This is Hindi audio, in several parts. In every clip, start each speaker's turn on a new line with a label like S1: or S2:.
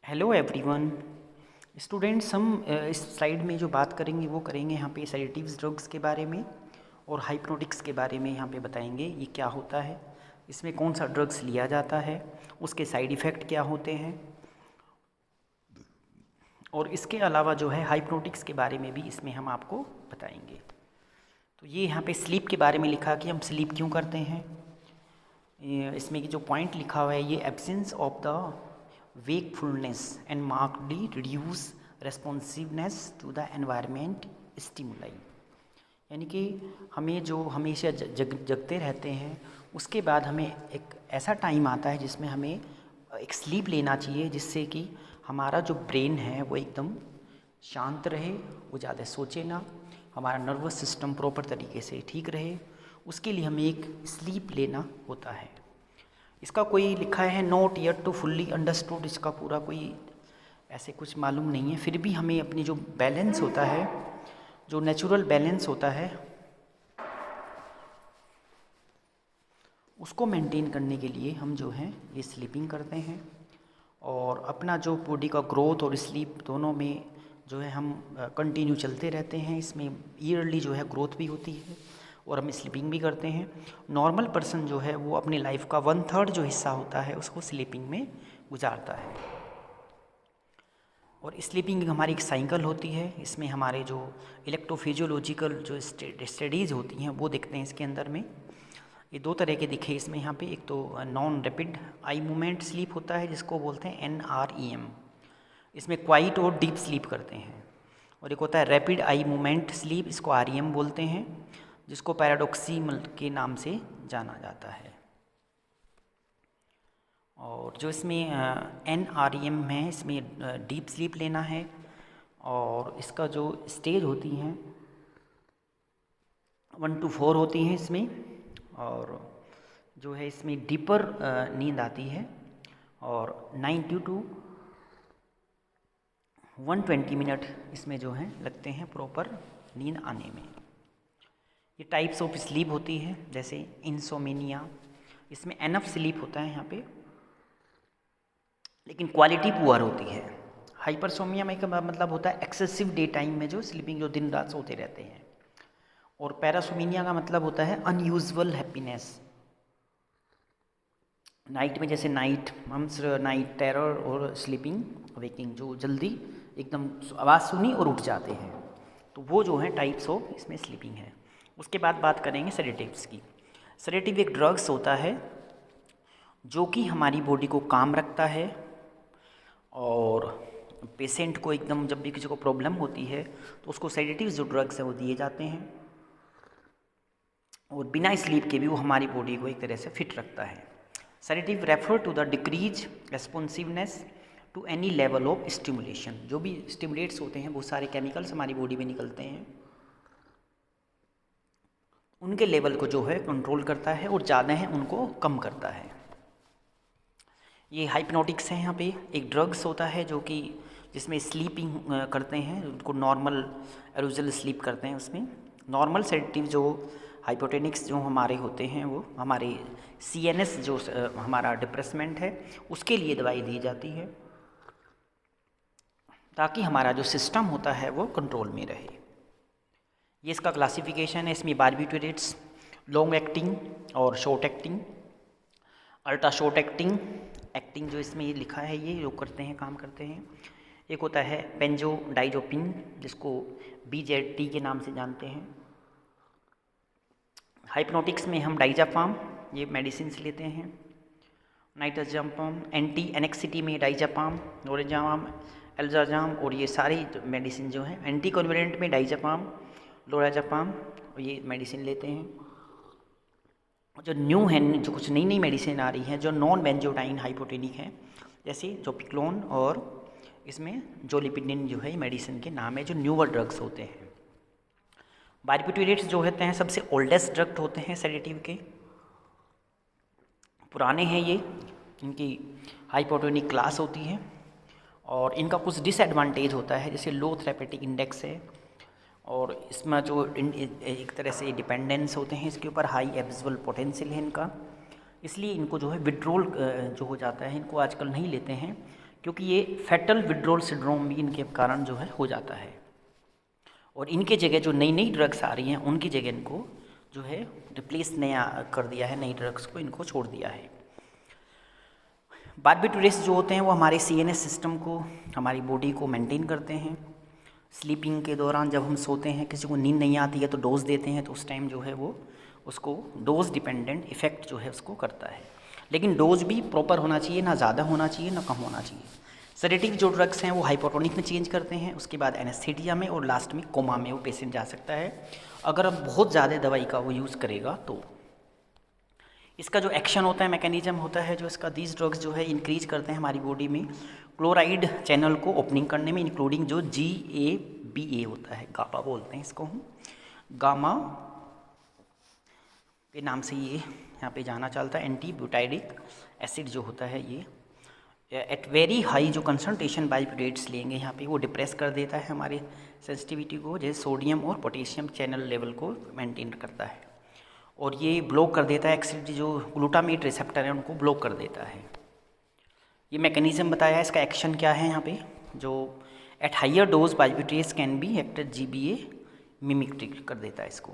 S1: Hello everyone students. हम इस स्लाइड में जो बात करेंगे वो करेंगे यहाँ पे सेडेटिव्स ड्रग्स के बारे में और हाइप्नोटिक्स के बारे में यहाँ पे बताएंगे ये क्या होता है, इसमें कौन सा ड्रग्स लिया जाता है, उसके साइड इफ़ेक्ट क्या होते हैं और इसके अलावा जो है हाइप्नोटिक्स के बारे में भी इसमें हम आपको बताएंगे। तो ये यहाँ पे स्लीप के बारे में लिखा कि हम स्लीप क्यों करते हैं। इसमें की जो पॉइंट लिखा हुआ है ये absence of the wakefulness and markedly reduce responsiveness to the environment stimuli, यानी कि हमें जो हमेशा जगते रहते हैं उसके बाद हमें एक ऐसा टाइम आता है जिसमें हमें एक स्लीप लेना चाहिए जिससे कि हमारा जो ब्रेन है वो एकदम शांत रहे, वो ज़्यादा सोचे ना, हमारा नर्वस सिस्टम प्रॉपर तरीके से ठीक रहे, उसके लिए हमें एक स्लीप लेना होता है। इसका कोई लिखा है not yet to fully understood, इसका पूरा कोई ऐसे कुछ मालूम नहीं है, फिर भी हमें अपनी जो बैलेंस होता है, जो नेचुरल बैलेंस होता है, उसको मेंटेन करने के लिए हम जो है ये स्लीपिंग करते हैं और अपना जो बॉडी का ग्रोथ और स्लीप दोनों में जो है हम कंटिन्यू चलते रहते हैं। इसमें ईयरली जो है ग्रोथ भी होती है और हम स्लीपिंग भी करते हैं। नॉर्मल पर्सन जो है वो अपनी लाइफ का 1/3 जो हिस्सा होता है उसको स्लीपिंग में गुजारता है। और स्लीपिंग हमारी एक साइकिल होती है, इसमें हमारे जो इलेक्ट्रोफिजियोलॉजिकल जो स्टडीज़ होती हैं वो दिखते हैं इसके अंदर में। ये दो तरह के दिखे इसमें यहाँ पे, एक तो non rapid eye movement sleep होता है जिसको बोलते हैं NREM, इसमें क्वाइट और डीप स्लीप करते हैं, और एक होता है रैपिड आई मूवमेंट स्लीप, इसको REM बोलते हैं, जिसको पैराडॉक्सिमल के नाम से जाना जाता है। और जो इसमें NREM है इसमें डीप स्लीप लेना है और इसका जो स्टेज होती हैं 1 to 4 होती हैं इसमें, और जो है इसमें डीपर नींद आती है और 90 to 120 मिनट इसमें जो है लगते हैं प्रॉपर नींद आने में। ये टाइप्स ऑफ स्लीप होती है जैसे इंसोमेनिया, इसमें एनफ स्लीप होता है यहाँ पे लेकिन क्वालिटी पुअर होती है। हाइपरसोमिया में का मतलब होता है एक्सेसिव डे टाइम में जो स्लीपिंग, जो दिन रात सोते रहते हैं। और पैरासोमिनिया का मतलब होता है अनयूजुअल हैप्पीनेस, नाइट में जैसे नाइट टेरर और स्लीपिंग वेकिंग, जो जल्दी एकदम आवाज़ सुनी और उठ जाते हैं, तो वो जो है टाइप्स ऑफ इसमें स्लीपिंग है। उसके बाद बात करेंगे सेडेटिव्स की। सेडेटिव एक ड्रग्स होता है जो कि हमारी बॉडी को काम रखता है और पेशेंट को एकदम जब भी किसी को प्रॉब्लम होती है तो उसको सेडेटिव्स जो ड्रग्स हैं वो दिए जाते हैं और बिना स्लीप के भी वो हमारी बॉडी को एक तरह से फिट रखता है। Sedative refer to the decrease responsiveness to any level of stimulation, जो भी स्टिमुलेट्स होते हैं बहुत सारे केमिकल्स हमारी बॉडी में निकलते हैं, उनके लेवल को जो है कंट्रोल करता है और ज़्यादा है उनको कम करता है। ये हाइप्नोटिक्स है, यहाँ पे एक ड्रग्स होता है जो कि जिसमें स्लीपिंग करते हैं, उनको नॉर्मल एरोजल स्लीप करते हैं। उसमें नॉर्मल सेडेटिव जो हाइपोटेनिक्स जो हमारे होते हैं वो हमारे CNS जो हमारा डिप्रेसमेंट है उसके लिए दवाई दी जाती है ताकि हमारा जो सिस्टम होता है वो कंट्रोल में रहे। ये इसका क्लासिफिकेशन है, इसमें बारबिटूरेट्स, लॉन्ग एक्टिंग और short acting, ultra short acting जो इसमें ये लिखा है ये जो करते हैं, काम करते हैं। एक होता है बेंजोडाइज़ोपिन जिसको BZT के नाम से जानते हैं। हाइप्नोटिक्स में हम डाइज़ापाम ये मेडिसिन लेते हैं, नाइट्रोजापाम, एंटी एनेक्सिटी में डाइज़ापाम, लोराज़ापाम, एल्ज़ापाम, और ये सारी मेडिसिन जो हैं एंटी कन्वर्जेंट में डाइज़ापाम, लोराज़ापाम, ये मेडिसिन लेते हैं। जो न्यू है, जो कुछ नई नई मेडिसिन आ रही हैं जो नॉन बेंजोडाइन हाइपोटेनिक है, जैसे जोपिक्लोन और इसमें जोलिपिडिन जो है मेडिसिन के नाम है, जो न्यूअर ड्रग्स होते हैं। बारबिटूरेट्स जो होते हैं सबसे ओल्डेस्ट ड्रग होते हैं सेडेटिव के, पुराने हैं ये, इनकी हाइपोटोनिक क्लास होती है और इनका कुछ डिसएडवांटेज होता है जैसे लो थेरेपेटिक इंडेक्स है और इसमें जो एक तरह से डिपेंडेंस होते हैं इसके ऊपर, हाई एब्जॉर्ब पोटेंशियल है इनका, इसलिए इनको जो है विड्रोल जो हो जाता है, इनको आजकल नहीं लेते हैं क्योंकि ये फेटल विड्रॉल सिंड्रोम भी इनके कारण जो है हो जाता है। और इनके जगह जो नई नई ड्रग्स आ रही हैं उनकी जगह इनको जो है रिप्लेस नया कर दिया है, नई ड्रग्स को इनको छोड़ दिया है। बारबिटूरेट्स जो होते हैं वो हमारे CNS सिस्टम को, हमारी बॉडी को मेंटेन करते हैं। स्लीपिंग के दौरान जब हम सोते हैं, किसी को नींद नहीं आती है तो डोज देते हैं, तो उस टाइम जो है वो उसको डोज डिपेंडेंट इफ़ेक्ट जो है उसको करता है। लेकिन डोज भी प्रॉपर होना चाहिए, ना ज़्यादा होना चाहिए ना कम होना चाहिए। सेडेटिव जो ड्रग्स हैं वो हाइपोटोनिक में चेंज करते हैं, उसके बाद एनेस्थीसिया में और लास्ट में कोमा में वो पेशेंट जा सकता है अगर अब बहुत ज़्यादा दवाई का वो यूज़ करेगा तो। इसका जो एक्शन होता है, मैकेनिज्म होता है जो इसका, दीज ड्रग्स जो है इंक्रीज करते हैं हमारी बॉडी में क्लोराइड चैनल को ओपनिंग करने में, इंक्लूडिंग जो GABA होता है, गापा बोलते हैं इसको हम, गामा के नाम से ये यहाँ पे जाना चलता है। एंटी ब्यूटाइडिक एसिड जो होता है ये एट वेरी हाई जो कंसनट्रेशन बारबिटूरेट्स लेंगे यहाँ पे वो डिप्रेस कर देता है हमारे सेंसिटिविटी को, जैसे सोडियम और पोटेशियम चैनल लेवल को मेंटेन करता है। और ये ब्लॉक कर देता है एक्सिड जो ग्लूटामेट रिसेप्टर है उनको ब्लॉक कर देता है। ये मैकेनिज्म बताया है। इसका एक्शन क्या है यहाँ पे, जो at higher dose barbiturates can be acted GBA mimic कर देता है इसको।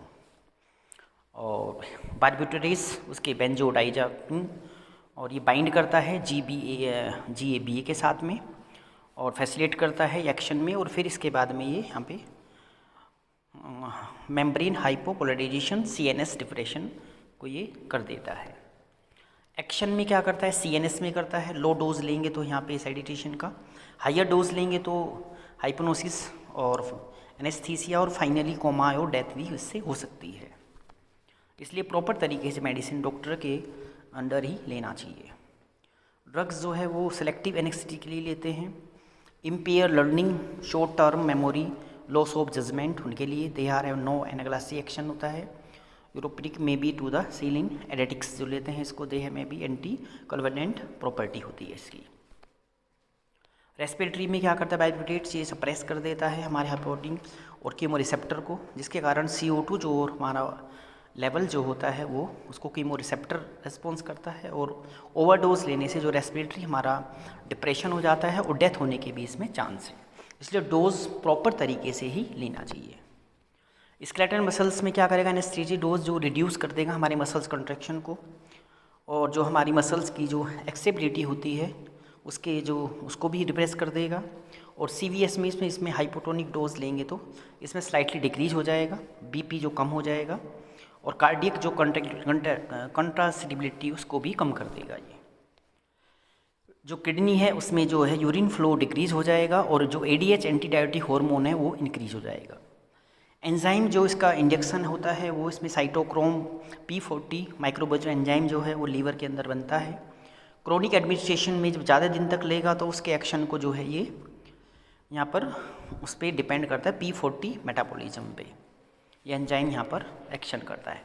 S1: और बारबिटूरेट्स उसके बेंजोडाइजापीन और ये बाइंड करता है GABA के साथ में और फैसिलिटेट करता है एक्शन में। और फिर इसके बाद में ये यहाँ पे मेम्ब्रेन हाइपोपोलराइजेशन CNS डिप्रेशन को ये कर देता है। एक्शन में क्या करता है, CNS में करता है। लो डोज लेंगे तो यहाँ पे सेडिटेशन का, हाइयर डोज लेंगे तो हाइप्नोसिस और एनेस्थीसिया और फाइनली कोमा और डेथ भी इससे हो सकती है। इसलिए प्रॉपर तरीके से मेडिसिन डॉक्टर के अंडर ही लेना चाहिए। ड्रग्स जो है वो सिलेक्टिव एनेस्थेटी के लिए लेते हैं। Impair learning, short term memory, loss of judgement उनके लिए they are have no analgesic action होता है। यूरोपिक में बी टू द सीलिंग एडेटिक्स जो लेते हैं इसको, देह में भी एंटी कन्वर्जेंट प्रॉपर्टी होती है इसकी। रेस्पिरेटरी में क्या करता है बारबिटूरेट्स, ये सप्रेस कर देता है हमारे हाइपोटिन और कीमो रिसेप्टर को, जिसके कारण CO2 जो हमारा लेवल जो होता है वो उसको कीमो रिसेप्टर रिस्पॉन्स करता है। और ओवरडोज लेने से जो रेस्पिरेटरी हमारा डिप्रेशन हो जाता है और डेथ होने के भी इसमें चांस है। इसलिए डोज प्रॉपर तरीके से ही लेना चाहिए। स्केलेटल मसल्स में क्या करेगा, एनेस्थीसी डोज जो रिड्यूस कर देगा हमारे मसल्स कंट्रैक्शन को, और जो हमारी मसल्स की जो एक्सेबिलिटी होती है उसको भी डिप्रेस कर देगा। और CVS में इसमें हाइपोटोनिक डोज लेंगे तो इसमें स्लाइटली डिक्रीज हो जाएगा, BP जो कम हो जाएगा, और कार्डियक जो कंट्रासिटिबिलिटी उसको भी कम कर देगा। ये जो किडनी है उसमें जो है यूरिन फ्लो डिक्रीज हो जाएगा, और जो ADH एंटीडायबिटिक हार्मोन है वो इंक्रीज हो जाएगा। एंजाइम जो इसका इंजेक्शन होता है वो इसमें साइटोक्रोम P40 माइक्रोबजर एंजाइम जो है वो लीवर के अंदर बनता है। क्रोनिक एडमिनिस्ट्रेशन में जब ज़्यादा दिन तक लेगा तो उसके एक्शन को जो है ये यहाँ पर उस पर डिपेंड करता है P40 मेटाबॉलिज्म पे, ये एंजाइम यहाँ पर एक्शन करता है।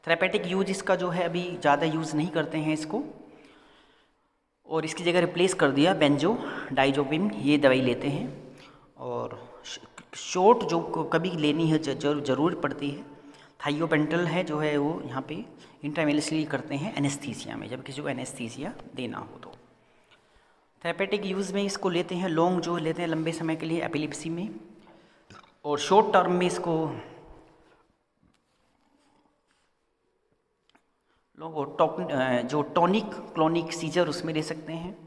S1: थेरेपेटिक यूज इसका जो है अभी ज़्यादा यूज़ नहीं करते हैं इसको, और इसकी जगह रिप्लेस कर दिया बेंजोडाइज़ोपिन, ये दवाई लेते हैं। और शॉर्ट जो कभी लेनी है ज़रूर पड़ती है, थाइयोपेंटल है जो है वो यहाँ पे इंट्रावेनसली करते हैं एनेस्थीसिया में, जब किसी को एनेस्थीसिया देना हो तो। थेरेपेटिक यूज़ में इसको लेते हैं, लॉन्ग जो लेते हैं लंबे समय के लिए एपिलेप्सी में, और शॉर्ट टर्म में इसको लोग जो टॉनिक क्लोनिक सीजर उसमें ले सकते हैं।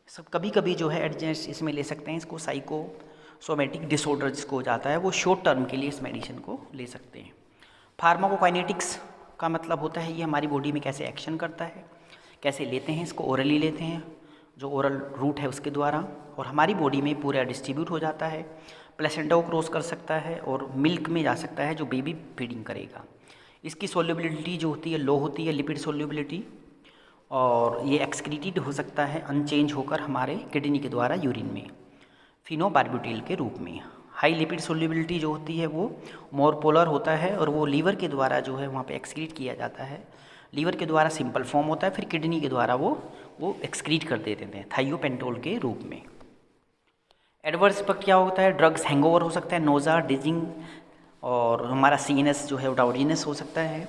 S1: सब कभी कभी जो है एडजस्ट इसमें ले सकते हैं इसको, साइकोसोमेटिक डिसऑर्डर जिसको हो जाता है वो शॉर्ट टर्म के लिए इस मेडिसिन को ले सकते हैं। फार्माकोकाइनेटिक्स का मतलब होता है ये हमारी बॉडी में कैसे एक्शन करता है, कैसे लेते हैं इसको, ओरली लेते हैं जो ओरल रूट है उसके द्वारा, और हमारी बॉडी में पूरा डिस्ट्रीब्यूट हो जाता है, प्लेसेंटा को क्रॉस कर सकता है और मिल्क में जा सकता है जो बेबी फीडिंग करेगा। इसकी सोल्युबिलिटी जो होती है लो होती है, लिपिड सोल्युबिलिटी, और ये एक्सक्रीटेड हो सकता है अनचेंज होकर हमारे किडनी के द्वारा यूरिन में फिनोबार्बिटल के रूप में। हाई लिपिड सोल्युबिलिटी जो होती है वो मोर पोलर होता है, और वो लीवर के द्वारा जो है वहाँ पे एक्सक्रीट किया जाता है। लीवर के द्वारा सिंपल फॉर्म होता है, फिर किडनी के द्वारा वो एक्सक्रीट कर देते हैं थाइयोपेंटोल के रूप में। एडवर्स इफेक्ट क्या होता है, ड्रग्स हैंगओवर हो सकता है, नोज़ा, डिजिंग, और हमारा CNS जो है डाउडीनेस हो सकता है,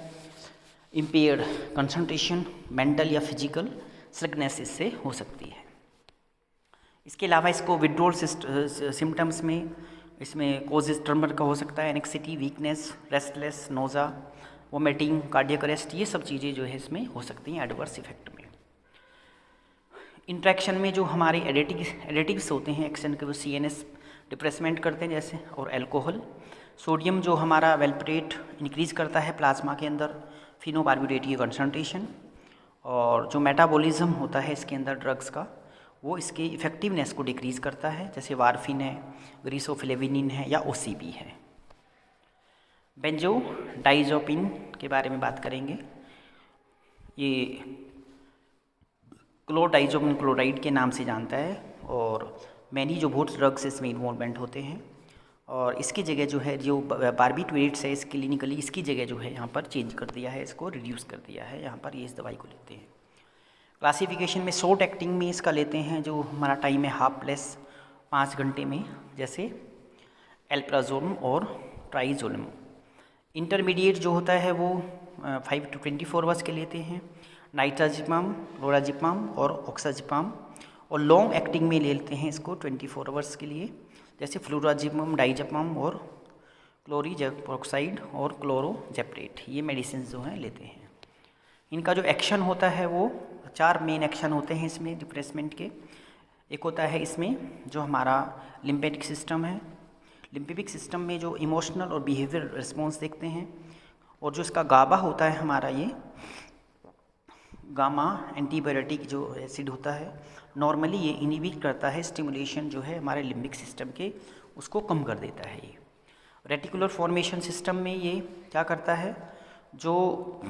S1: इम्पेयर्ड कंसंट्रेशन, मेंटल या फिजिकल स्लगनेस इससे हो सकती है। इसके अलावा इसको विड्रॉल सिम्टम्स में इसमें कोजेस ट्रमर का हो सकता है, anxiety, weakness, restless, nausea, vomiting, cardiac arrest, ये सब चीज़ें जो है इसमें हो सकती हैं एडवर्स इफेक्ट में। इंट्रैक्शन में जो हमारे एडिटिव्स होते हैं एक्शन के, वो CNS डिप्रेसमेंट करते हैं जैसे, और अल्कोहल। सोडियम जो हमारा वेल्प्रेट इंक्रीज़ करता है प्लाज्मा के अंदर, फिनोबार्बिटेट की कंसनट्रेशन, और जो मेटाबॉलिज्म होता है इसके अंदर ड्रग्स का, वो इसके इफ़ेक्टिवनेस को डिक्रीज़ करता है, जैसे वारफिन है, ग्रीसोफ्लेविनिन है, या OCP है। बेंजोडाइज़ोपिन के बारे में बात करेंगे। ये क्लोडाइज़ोपिन क्लोराइड के नाम से जानता है, और मैनी जो बहुत ड्रग्स इसमें इन्वॉल्वमेंट होते हैं, और इसकी जगह जो है जो बार्बिट्रेट्स है, इस क्लिनिकली इसकी जगह जो है यहाँ पर चेंज कर दिया है, इसको रिड्यूस कर दिया है, यहाँ पर ये इस दवाई को लेते हैं। क्लासिफिकेशन में शॉर्ट एक्टिंग में इसका लेते हैं, जो हमारा टाइम है हाफ प्लस 5 घंटे में, जैसे एल्प्राजोलम और ट्राइजोलम। इंटरमीडिएट जो होता है वो 5 to 24 आवर्स के लेते हैं, नाइट्राजिपाम, लोराजिपाम और ऑक्साजिपाम। और लॉन्ग एक्टिंग में लेते हैं इसको 24 आवर्स के लिए, जैसे फ्लोराजिपाम, डाइजापाम और क्लोरीजेप्रोक्साइड और क्लोरोजेप्रेट, ये मेडिसिन जो हैं लेते हैं। इनका जो एक्शन होता है वो 4 मेन एक्शन होते हैं इसमें डिप्रेसमेंट के। एक होता है इसमें जो हमारा लिम्फेटिक सिस्टम है, लिम्फेटिक सिस्टम में जो इमोशनल और बिहेवियर रिस्पॉन्स देखते हैं, और जो इसका गाबा होता है हमारा, ये गामा एंटीबायोटिक जो एसिड होता है, नॉर्मली ये इनहिबिट करता है स्टिमुलेशन जो है हमारे लिम्बिक सिस्टम के, उसको कम कर देता है। ये रेटिकुलर फॉर्मेशन सिस्टम में ये क्या करता है, जो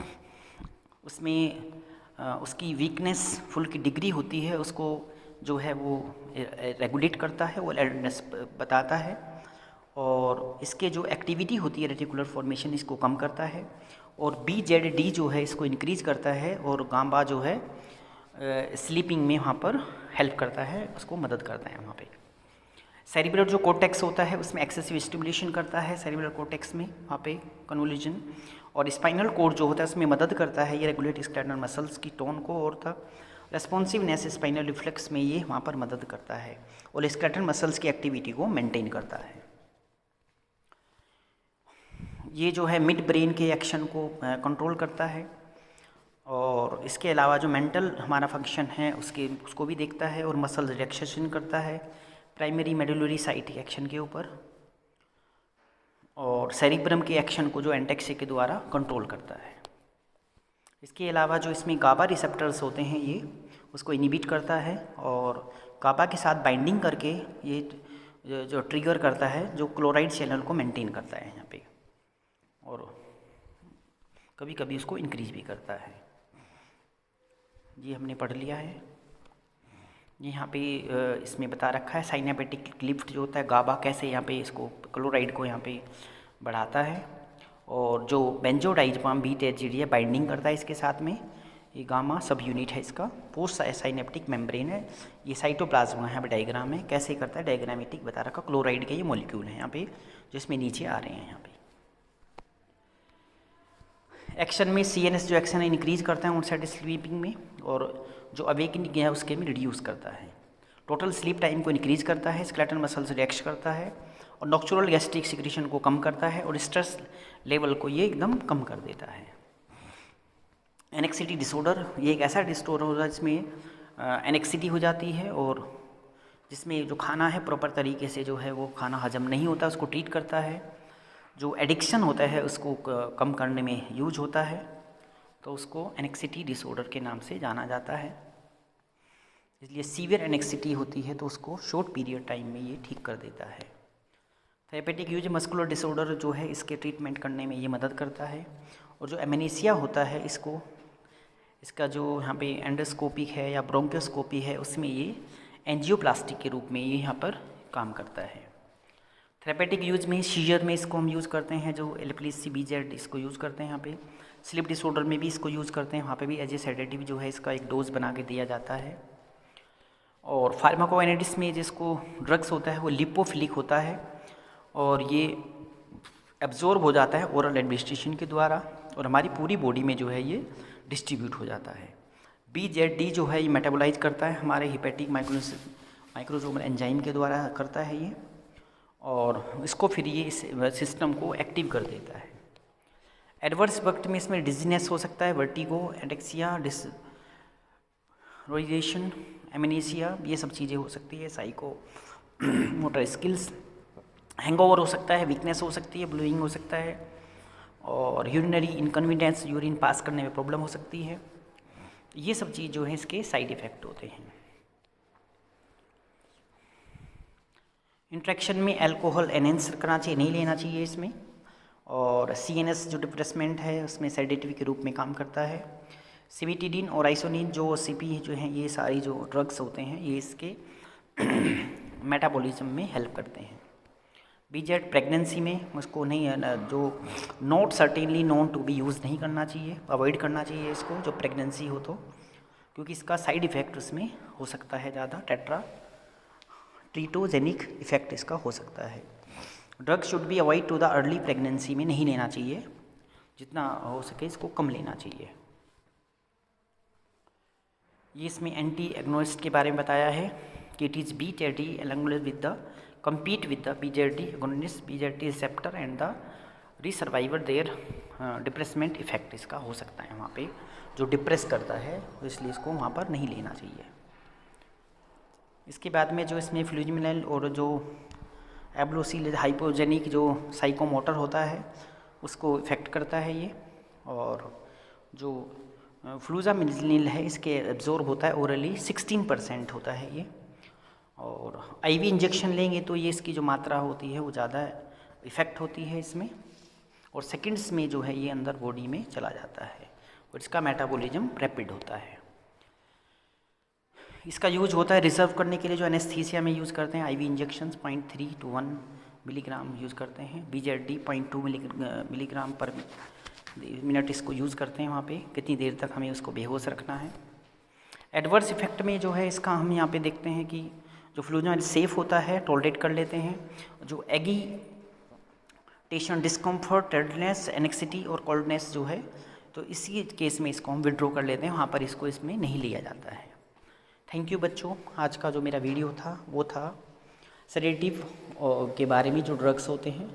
S1: उसमें उसकी वीकनेस फुल की डिग्री होती है, उसको जो है वो रेगुलेट करता है, वो अलर्टनेस बताता है, और इसके जो एक्टिविटी होती है रेटिकुलर फॉर्मेशन इसको कम करता है, और BZD जो है इसको इंक्रीज़ करता है, और गामा जो है स्लीपिंग में वहाँ पर हेल्प करता है, उसको मदद करता है वहाँ पे। सेरिब्रल जो कोर्टेक्स होता है उसमें एक्सेसिव स्टिमुलेशन करता है सेरिब्रल कोर्टेक्स में, वहाँ पे कन्वोल्यूशन। और स्पाइनल कोड जो होता है उसमें मदद करता है ये रेगुलेट स्क्लेटल मसल्स की टोन को, और था रेस्पॉन्सिवनेस स्पाइनल रिफ्लेक्स में ये वहाँ पर मदद करता है, और स्क्लेटल मसल्स की एक्टिविटी को मेंटेन करता है। ये जो है मिड ब्रेन के एक्शन को कंट्रोल करता है, और इसके अलावा जो मेंटल हमारा फंक्शन है उसको भी देखता है, और मसल रिलैक्सेशन करता है प्राइमरी मेडुलरी साइट एक्शन के ऊपर, और सेरिब्रम के एक्शन को जो एंटेक्सी के द्वारा कंट्रोल करता है। इसके अलावा जो इसमें गाबा रिसेप्टर्स होते हैं ये उसको इनहिबिट करता है, और गाबा के साथ बाइंडिंग करके ये जो ट्रिगर करता है जो क्लोराइड चैनल को मेंटेन करता है यहाँ पे, और कभी कभी उसको इंक्रीज भी करता है। ये हमने पढ़ लिया है। यहाँ पे इसमें बता रखा है साइनेपेटिक लिफ्ट जो होता है गाबा कैसे यहाँ पे इसको क्लोराइड को यहाँ पे बढ़ाता है, और जो बेंजोडाइज़ेपाम BZD बाइंडिंग करता है इसके साथ में। ये गामा सब यूनिट है इसका, पोस्ट साइनेप्टिक मेम्ब्रेन है, ये साइटोप्लाज्म है यहाँ पे डायग्राम है कैसे करता है, डायग्रामेटिक बता रखा। क्लोराइड के ये मॉलिक्यूल हैं यहाँ पे जो इसमें नीचे आ रहे हैं। यहाँ पे एक्शन में CNS जो एक्शन है इंक्रीज करता है ऑनसेट स्लीपिंग में, और जो अवेकनिंग है उसके में रिड्यूस करता है। टोटल स्लीप टाइम को इंक्रीज करता है, स्केलेटल मसल्स रिलैक्स करता है, और नॉक्चुरल गैस्ट्रिक सिक्रीशन को कम करता है, और स्ट्रेस लेवल को ये एकदम कम कर देता है। एनेक्सिटी डिसऑर्डर ये एक ऐसा डिसऑर्डर होता है जिसमें एनेक्सिटी हो जाती है, और जिसमें जो खाना है प्रॉपर तरीके से जो है वो खाना हजम नहीं होता, उसको ट्रीट करता है। जो एडिक्शन होता है उसको कम करने में यूज होता है, तो उसको एनेक्सिटी डिसऑर्डर के नाम से जाना जाता है। इसलिए सीवियर एनेक्सिटी होती है तो उसको शॉर्ट पीरियड टाइम में ये ठीक कर देता है। थेरेपेटिक यूज मस्कुलर डिसऑर्डर जो है इसके ट्रीटमेंट करने में ये मदद करता है, और जो एमेनेसिया होता है इसका जो यहाँ पे एंडोस्कोपिक है या ब्रोंकोस्कोपी है उसमें ये एंजियोप्लास्टिक के रूप में ये यहाँ पर काम करता है। थेरेपेटिक यूज में सीजर में इसको हम यूज़ करते हैं, जो एलिप्लेसी BZ इसको यूज़ करते हैं यहाँ पे। स्लीप डिसऑर्डर में भी इसको यूज़ करते हैं, वहाँ पे भी एज ए सेडेटिव जो है इसका एक डोज बना के दिया जाता है। और फार्माकोकाइनेटिक्स में जिसको ड्रग्स होता है वो लिपोफिलिक होता है, और ये एब्जॉर्ब हो जाता है ओरल एडमिनिस्ट्रेशन के द्वारा, और हमारी पूरी बॉडी में जो है ये डिस्ट्रीब्यूट हो जाता है। BZD जो है ये मेटाबोलाइज करता है हमारे हिपेटिक माइक्रोसोमल एंजाइम के द्वारा करता है ये, और इसको फिर ये इस सिस्टम को एक्टिव कर देता है। एडवर्स वक्त में इसमें डिजीनेस हो सकता है, वर्टिगो, एडेक्सिया, डिसोरिएशन, एमनेसिया, ये सब चीज़ें हो सकती है। साइको मोटर स्किल्स, हैंगओवर हो सकता है, वीकनेस हो सकती है, ब्लूइंग हो सकता है, और यूरिनरी इनकन्वीनियंस, यूरिन पास करने में प्रॉब्लम हो सकती है। ये सब चीज़ जो है इसके साइड इफ़ेक्ट होते हैं। इंट्रैक्शन में अल्कोहल एनहेंस करना चाहिए, नहीं लेना चाहिए इसमें। और CNS जो डिप्रेसमेंट है उसमें सेडेटिव के रूप में काम करता है। सिमिटिडिन और आइसोनिन जो CP जो हैं, ये सारी जो ड्रग्स होते हैं ये इसके मेटाबॉलिज्म में हेल्प करते हैं। बीजेड प्रेगनेंसी में उसको नहीं, जो not certainly known to be use नहीं करना चाहिए, अवॉइड करना चाहिए इसको जो प्रेगनेंसी हो तो, क्योंकि इसका साइड इफ़ेक्ट उसमें हो सकता है ज़्यादा, टेट्राट्रिटोजेनिक इफ़ेक्ट इसका हो सकता है। Drug should be avoid to the early pregnancy में नहीं लेना चाहिए, जितना हो सके इसको कम लेना चाहिए। ये इसमें एंटी एग्नोस्ट के बारे में बताया है कि it is BZD along with the compete with the BZD agonist, BZD receptor and the resurvivor their depressant effect इसका हो सकता है वहाँ पे, जो डिप्रेस करता है, तो इसलिए इसको वहाँ पर नहीं लेना चाहिए। इसके बाद में जो इसमें फ्लूजिमिनल और जो एब्लोसिल हाइपोजेनिक जो साइकोमोटर होता है उसको इफ़ेक्ट करता है ये, और जो फ्लूजामिनिल है इसके एब्जॉर्ब होता है ओरली 16% होता है ये, और IV इंजेक्शन लेंगे तो ये इसकी जो मात्रा होती है वो ज़्यादा इफ़ेक्ट होती है इसमें, और सेकंड्स में जो है ये अंदर बॉडी में चला जाता है, और इसका मेटाबॉलिज्म रैपिड होता है। इसका यूज होता है रिजर्व करने के लिए, जो एनेस्थीसिया में यूज़ करते हैं। IV injections 0.3 to 1 milligram use करते हैं। BZD 0.2 मिलीग्राम पर मिनट इसको यूज़ करते हैं वहाँ पे, कितनी देर तक हमें उसको बेहोश रखना है। एडवर्स इफेक्ट में जो है इसका हम यहाँ पे देखते हैं कि जो फ्लूजामिल सेफ होता है, टॉलरेट कर लेते हैं। जो एगिटेशन, डिस्कम्फर्ट, टेडनेस, एनेक्सिटी और कोल्डनेस जो है, तो इसी केस में इसको हम विड्रॉ कर लेते हैं, वहाँ पर इसको इसमें नहीं लिया जाता है। थैंक यू बच्चों। आज का जो मेरा वीडियो था वो था सेडेटिव के बारे में, जो ड्रग्स होते हैं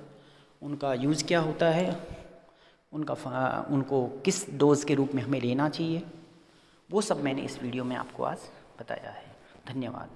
S1: उनका यूज़ क्या होता है, उनको किस डोज के रूप में हमें लेना चाहिए, वो सब मैंने इस वीडियो में आपको आज बताया है। धन्यवाद।